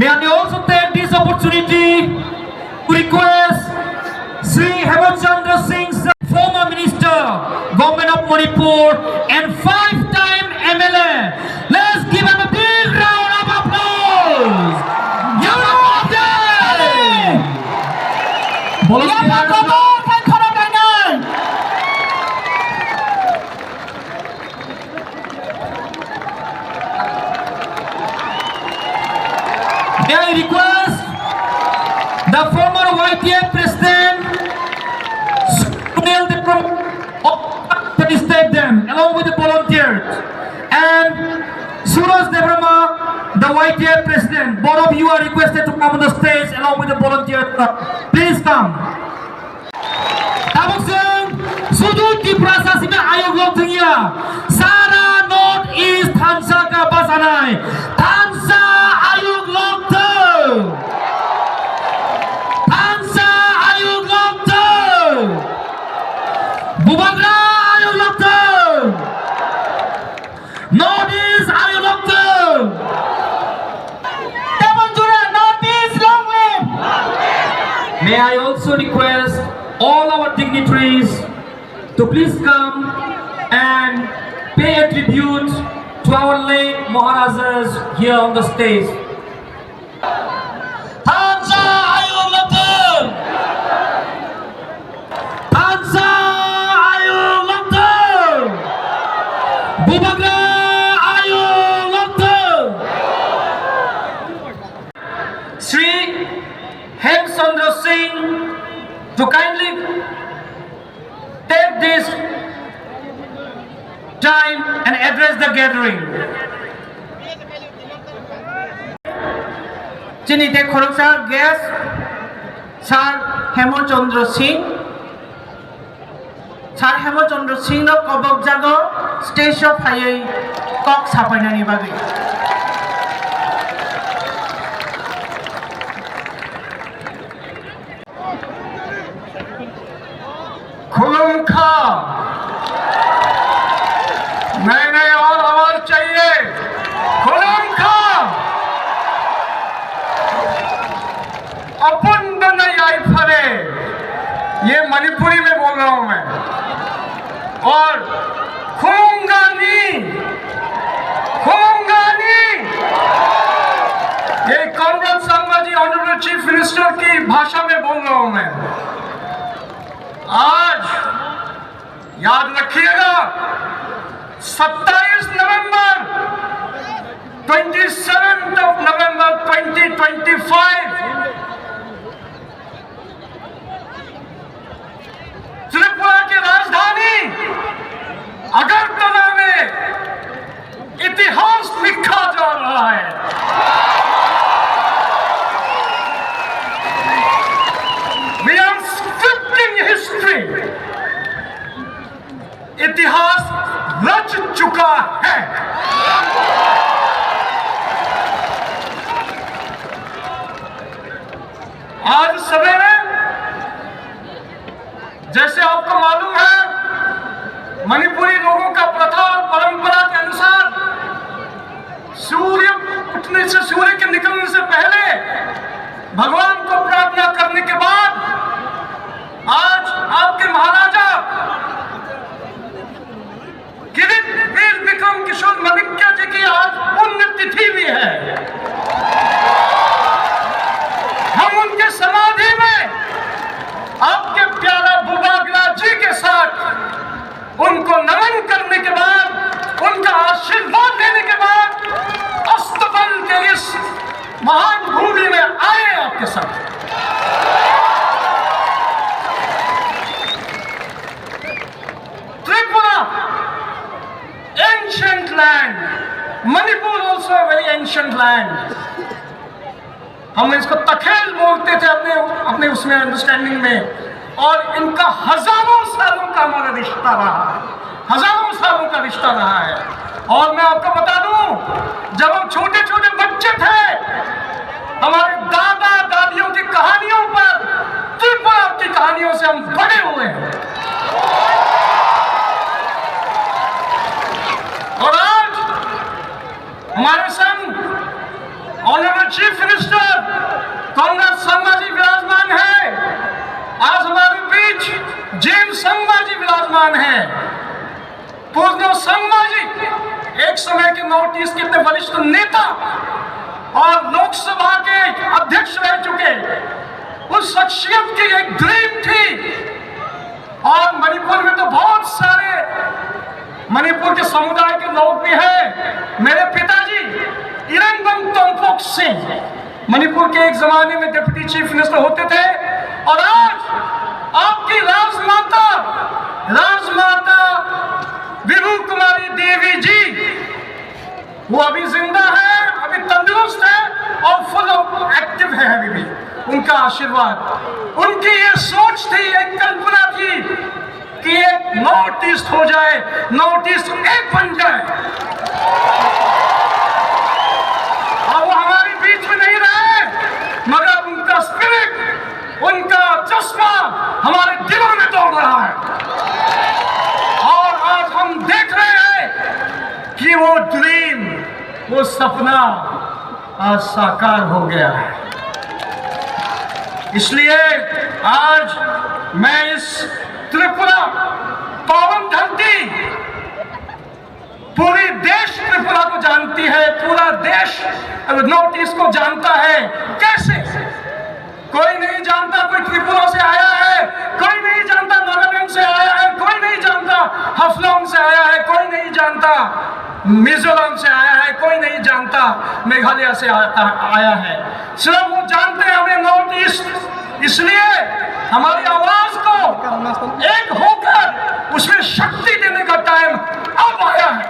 May I also take this opportunity to request Sri Hemachandra Singh, former Minister, Government of Manipur and 5-time MLA. Let's give him a big round of applause. May I request the former YTF President Sunil to step them along with the volunteers, and Suraj Debrama, the YTF President. Both of you are requested to come on the stage along with the volunteers. Please come. Tabuk Sudut di Prasa Sima Ayog Lok Tengya Sara North East Thansa Ka Basanai Thansa Ayog Lok Thansa Ayog Lok Bubagra Ayog Lok North East Ayog Lok Tamanjura North East Long Live. May I also request all our dignitaries to please come and pay a tribute to our late Maharajas here on the stage. Thansa Ayog Lok Thansa Ayog Lok Bubagra Ayog Lok. Sri Hemachandra Singh to kindly take this time and address the gathering. Chinite Khoroksa guest Sir Hemachandra Singh. Sir Hemachandra Singh no kobok jago stage of hayai kok sapainani bagi. खुलम खा नए और आवाज चाहिए खुलम खा अपन आई फरे ये मणिपुरी में बोल रहा हूं मैं और खुलूंगा नी ये comrade Sharma ji honourable chief minister की भाषा में बोल रहा हूं मैं। आज याद रखिएगा 27 नवंबर 27th of November 2025 त्रिपुरा की राजधानी अगरतला में इतिहास लिखा जा रहा है। We are scripting history. इतिहास रच चुका है। आज सवेरे जैसे आपको मालूम है मणिपुरी लोगों का प्रथा और परंपरा के अनुसार सूर्य उठने से सूर्य के निकलने से पहले भगवान को प्रार्थना करने के बाद आज आपके महाराजा किरीट वीर विक्रम किशोर मणिक्य जी की आज पुण्यतिथि भी है। हम उनके समाधि में आपके प्यारा बुबागरा जी के साथ उनको नमन करने के बाद उनका आशीर्वाद देने के बाद अस्तबल के इस महान भूमि में आए आपके साथ। Tripura ancient land, Manipur also a very ancient land. हम इसको तखेल बोलते थे अपने अपने उसमें अंडरस्टैंडिंग में। और इनका हजारों सालों का हमारा रिश्ता रहा है, हजारों सालों का रिश्ता रहा है। और मैं आपको बता दूं, जब हम छोटे छोटे बच्चे थे, हमारे दादा दादियों की कहानियों पर, त्रिपुरा की कहानियों से हम बड़े हुए हैं। और आज हमारे संग honourable chief minister Congress Sangma ji विराजमान है। आज हमारे बीच जेम्स संगमा जी विराजमान है। पूर्णो संगमा जी एक समय के नॉर्थ ईस्ट के इतने वरिष्ठ नेता और लोकसभा के अध्यक्ष रह चुके, उस शख्सियत की एक ड्रीम थी। और मणिपुर में तो बहुत सारे मणिपुर के समुदाय के लोग भी हैं। मेरे पिताजी इरंगबम तोंगपोक सिंह मणिपुर के एक जमाने में डिप्टी चीफ मिनिस्टर होते थे। और आज आपकी राजमाता विभू कुमारी देवी जी, वो अभी जिंदा है, अभी तंदुरुस्त है और फुल ऑफ एक्टिव है अभी भी। उनका आशीर्वाद, उनकी ये सोच थी, एक कल्पना थी कि एक नॉर्थ ईस्ट हो जाए, नॉर्थ ईस्ट एक बन जाए। और वो हमारे बीच में नहीं रहे, मगर उनका स्पिरिट, उनका चश्मा हमारे दिलों में दौड़ रहा है। और आज हम देख रहे हैं कि वो ड्रीम, वो सपना आज साकार हो गया है। इसलिए आज मैं इस त्रिपुरा पावन धरती, पूरी देश त्रिपुरा को जानती है, पूरा देश नॉर्थ ईस्ट को जानता है। कैसे? कोई नहीं जानता कोई त्रिपुरा से आया है, कोई नहीं जानता नागालैंड से आया है, कोई नहीं जानता हाफलॉन्ग से आया है, कोई नहीं जानता मिजोरम से आया है, कोई नहीं जानता मेघालय से आया है। सिर्फ वो जानते हैं हमें नॉर्थ ईस्ट। इसलिए हमारी आवाज को एक होकर उसमें शक्ति देने का टाइम अब आया है।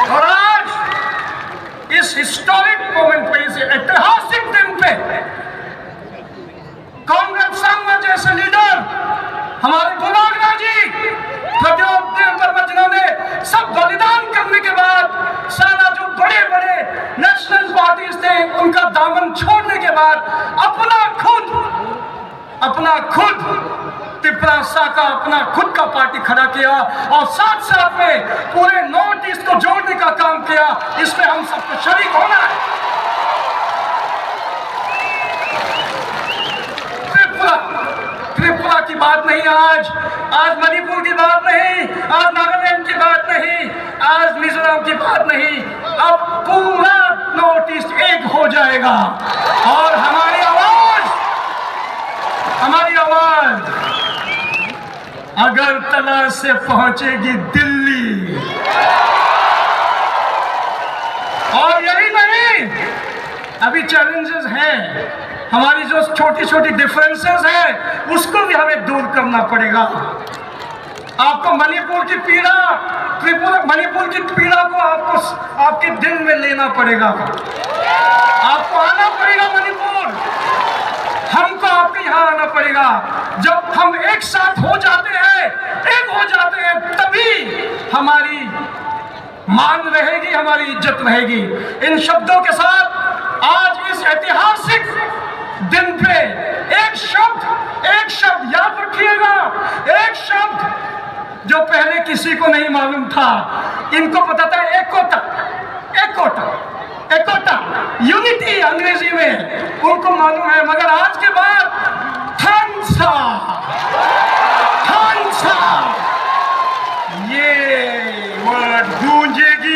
और आज इस हिस्टोरिक मोमेंट पे, इस ऐतिहासिक दिन पे, कांग्रेस संघ जैसे लीडर हमारे बुबागरा जी, जिन्होंने सब बलिदान करने के बाद, सारा जो बड़े बड़े नेशनल पार्टीज थे उनका दामन छोड़ने के बाद अपना खुद त्रिपुरा का अपना खुद का पार्टी खड़ा किया और साथ साथ में पूरे नॉर्थ ईस्ट को जोड़ने का काम किया। इसमें हम सबको शरीक होना है। त्रिपुरा की बात नहीं आज मणिपुर की बात नहीं, आज नागालैंड की बात नहीं, आज मिजोरम की बात नहीं, अब पूरा नॉर्थ ईस्ट एक हो जाएगा। और हमारी आवाज अगरतला से पहुंचेगी दिल्ली। और यही नहीं, अभी चैलेंजेस हैं, हमारी जो छोटी छोटी डिफरेंसेस हैं उसको भी हमें दूर करना पड़ेगा। आपको मणिपुर की पीड़ा को आपके दिल में लेना पड़ेगा। आपको आना पड़ेगा मणिपुर, हमको आपके यहाँ आना पड़ेगा। जब हम एक साथ हो जाते हैं, तभी हमारी मान रहेगी, हमारी इज्जत रहेगी। इन शब्दों के साथ आज इस ऐतिहासिक दिन पे एक शब्द याद रखिएगा, एक शब्द जो पहले किसी को नहीं मालूम था। इनको पता था एकोटा, यूनिटी अंग्रेजी में उनको मालूम है, मगर आज के बाद थानसा, ये वर्ड गूंजेगी।